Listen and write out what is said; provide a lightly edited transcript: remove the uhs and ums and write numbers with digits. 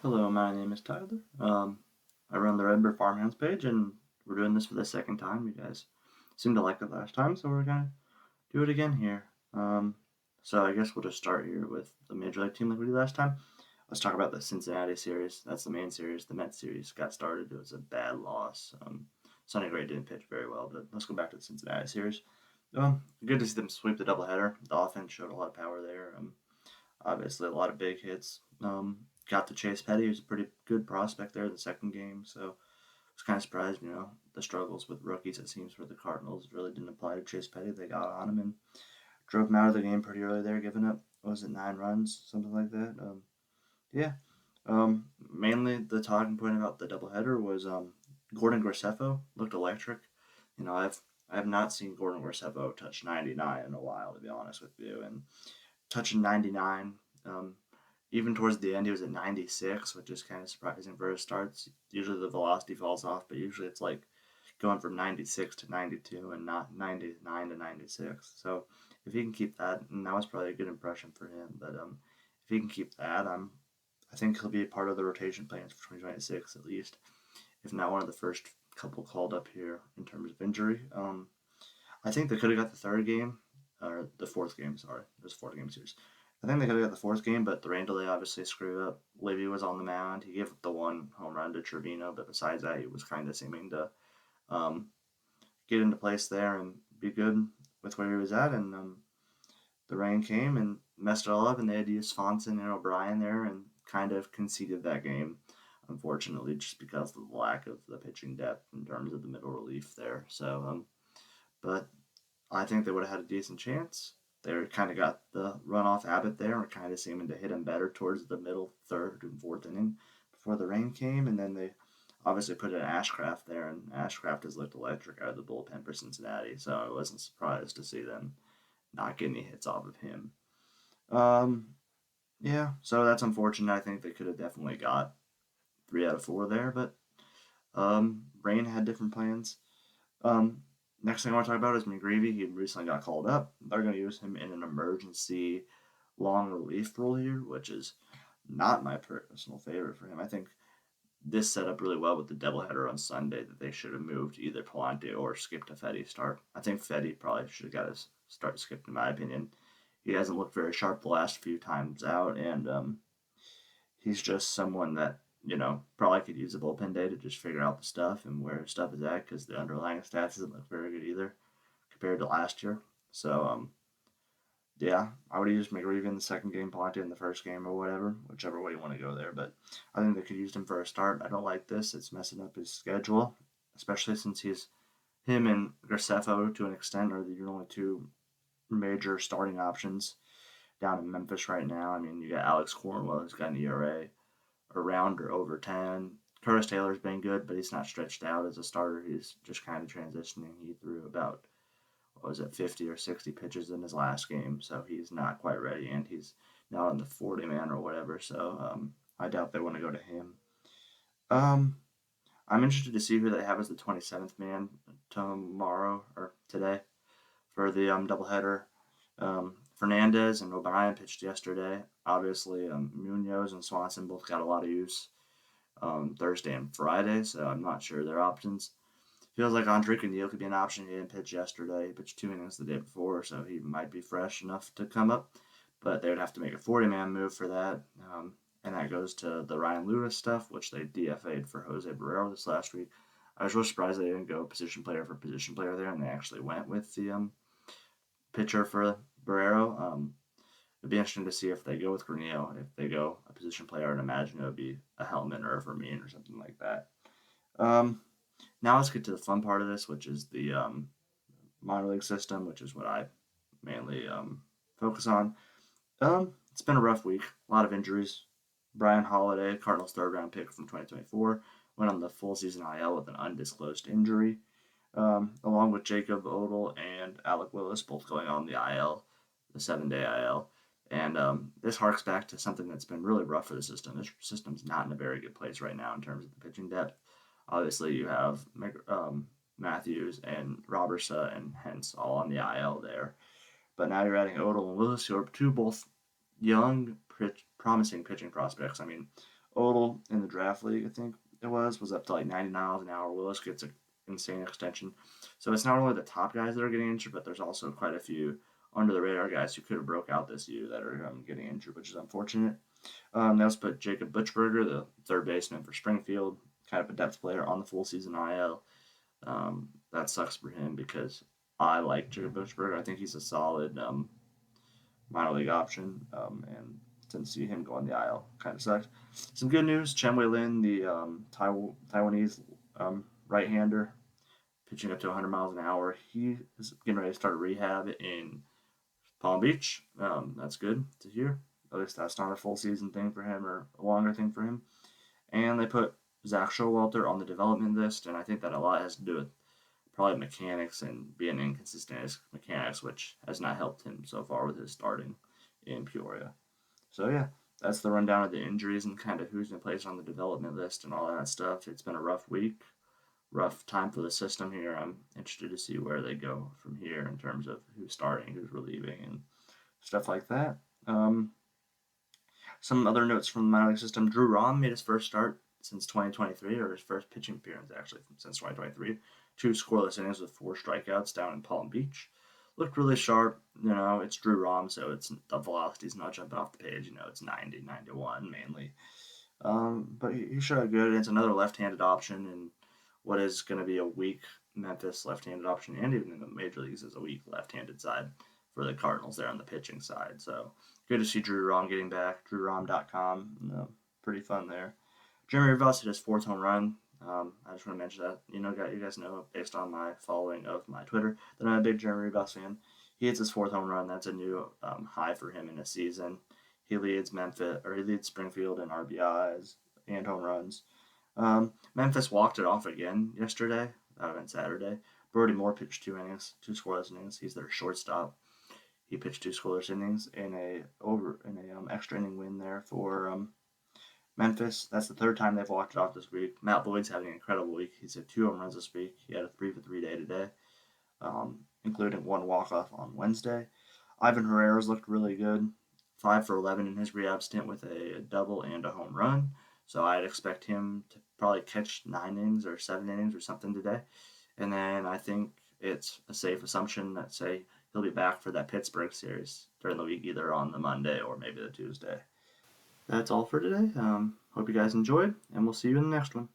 Hello, my name is Tyler. I run the Redbird Farmhands page, and we're doing this for the second time. You guys seemed to like it last time, so we're gonna do it again here. So I guess we'll just start here with the Major League team like we did last time. Let's talk about the Cincinnati series. That's the main series. The Mets series got started. It was a bad loss. Sonny Gray didn't pitch very well, but let's go back to the Cincinnati series. Good to see them sweep the doubleheader. The offense showed a lot of power there. Obviously, a lot of big hits. Got to Chase Petty, who's a pretty good prospect there in the second game. So I was kind of surprised, the struggles with rookies, it seems, for the Cardinals really didn't apply to Chase Petty. They got on him and drove him out of the game pretty early there, giving up, what was it, 9 runs, something like that. Yeah. Mainly the talking point about the doubleheader was Gordon Graceffo looked electric. I have not seen Gordon Graceffo touch 99 in a while, to be honest with you, and touching 99. Um, Even towards the end, he was at 96, which is kind of surprising for his starts. Usually the velocity falls off, but usually it's like going from 96 to 92 and not 99 to 96. So if he can keep that, and that was probably a good impression for him, but if he can keep that, I think he'll be a part of the rotation plans for 2026 at least, if not one of the first couple called up here in terms of injury. I think they could have got the third game, or the fourth game, sorry. It was a 4 game series. I think they could have got the fourth game, but the rain delay obviously screwed up. Livy was on the mound. He gave up the one home run to Trevino, but besides that, he was kind of seeming to um, get into place there and be good with where he was at. And the rain came and messed it all up, and they had to use Swanson and O'Brien there and kind of conceded that game, unfortunately, just because of the lack of the pitching depth in terms of the middle relief there. But I think they would have had a decent chance. They kind of got the runoff habit there and kind of seeming to hit him better towards the middle, third, and fourth inning before the rain came. And then they obviously put in Ashcraft there, and Ashcraft has looked electric out of the bullpen for Cincinnati. So I wasn't surprised to see them not get any hits off of him. Um, yeah, so that's unfortunate. I think they could have definitely got 3 out of 4 there, but Rain had different plans. Um, Next thing I want to talk about is McGreevy. He recently got called up. They're going to use him in an emergency long relief role here, which is not my personal favorite for him. I think this set up really well with the doubleheader on Sunday that they should have moved either Palante or skipped a Fetty start. I think Fetty probably should have got his start skipped, in my opinion. He hasn't looked very sharp the last few times out, and he's just someone that probably could use a bullpen day to just figure out the stuff and where stuff is at because the underlying stats doesn't look very good either compared to last year. So yeah, I would have used McGreevy in the second game, Ponte in the first game, or whatever, whichever way you want to go there. But I think they could use him for a start. I don't like this; it's messing up his schedule, especially since him and Graceffo to an extent are the only two major starting options down in Memphis right now. I mean, you got Alex Cornwell who's got an ERA around or over 10. Curtis Taylor's been good, but he's not stretched out as a starter. He's just kind of transitioning. He threw about, what was it, 50 or 60 pitches in his last game, so he's not quite ready, and he's not on the 40 man or whatever, so I doubt they want to go to him. Um, I'm interested to see who they have as the 27th man tomorrow or today for the doubleheader. Fernandez and O'Brien pitched yesterday. Obviously, Munoz and Swanson both got a lot of use Thursday and Friday, so I'm not sure their options. Feels like Andre Neal could be an option. He didn't pitch yesterday. He pitched 2 innings the day before, so he might be fresh enough to come up. But they would have to make a 40-man move for that. And that goes to the Ryan Lewis stuff, which they DFA'd for Jose Barrero this last week. I was really surprised they didn't go position player for position player there, and they actually went with the pitcher for Barrero. It'd be interesting to see if they go with Granillo. If they go a position player, I'd imagine it would be a Hellman or a Vermeer or something like that. Um, Now let's get to the fun part of this, which is the minor league system, which is what I mainly focus on. It's been a rough week. A lot of injuries. Brian Holiday, Cardinals third round pick from 2024, went on the full season IL with an undisclosed injury, along with Jacob Odell and Alec Willis, both going on the IL, the 7-day IL. And this harks back to something that's been really rough for the system. This system's not in a very good place right now in terms of the pitching depth. Obviously, you have Matthews and Robertson and Hence all on the IL there. But now you're adding Odell and Willis, who are two both young, promising pitching prospects. I mean, Odell in the draft league, I think it was up to like 90 miles an hour. Willis gets an insane extension. So it's not only the top guys that are getting injured, but there's also quite a few under the radar guys who could have broke out this year that are getting injured, which is unfortunate. They also put Jacob Butchberger, the third baseman for Springfield, kind of a depth player, on the full season IL. That sucks for him because I like Jacob Butchberger. I think he's a solid minor league option, and to see him go on the IL kind of sucks. Some good news: Chen Wei Lin, the Taiwanese right-hander, pitching up to 100 miles an hour. He is getting ready to start rehab in Palm Beach. That's good to hear. At least that's not a full season thing for him or a longer thing for him. And they put Zach Showalter on the development list, and I think that a lot has to do with probably mechanics and being inconsistent as mechanics, which has not helped him so far with his starting in Peoria. So yeah, that's the rundown of the injuries and kind of who's been placed on the development list and all that stuff. It's been a rough week, rough time for the system here. I'm interested to see where they go from here in terms of who's starting, who's relieving, and stuff like that. Um, some other notes from the minor league system: Drew Rom made his first start since 2023, or his first pitching appearance actually since 2023. Two scoreless innings with four strikeouts down in Palm Beach. Looked really sharp. It's Drew Rom, so it's the velocity's not jumping off the page. It's 90, 91 mainly. But he showed good. It's another left-handed option in what is going to be a weak Memphis left-handed option, and even in the major leagues is a weak left-handed side for the Cardinals there on the pitching side. So good to see Drew Rom getting back. DrewRom.com, pretty fun there. Jeremy Rivas hit his fourth home run. I just want to mention that. You guys know based on my following of my Twitter that I'm a big Jeremy Rivas fan. He hits his fourth home run. That's a new high for him in a season. He leads Springfield in RBIs and home runs. Memphis walked it off again yesterday, on Saturday. Brody Moore pitched two scoreless innings. He's their shortstop. He pitched two scoreless innings in a extra inning win there for Memphis. That's the third time they've walked it off this week. Matt Boyd's having an incredible week. He's hit two home runs this week. He had a 3-for-3 day today, including one walk-off on Wednesday. Ivan Herrera's looked really good. 5 for 11 in his rehab stint with a double and a home run. So I'd expect him to probably catch 9 innings or 7 innings or something today. And then I think it's a safe assumption that, say, he'll be back for that Pittsburgh series during the week, either on the Monday or maybe the Tuesday. That's all for today. Hope you guys enjoyed, and we'll see you in the next one.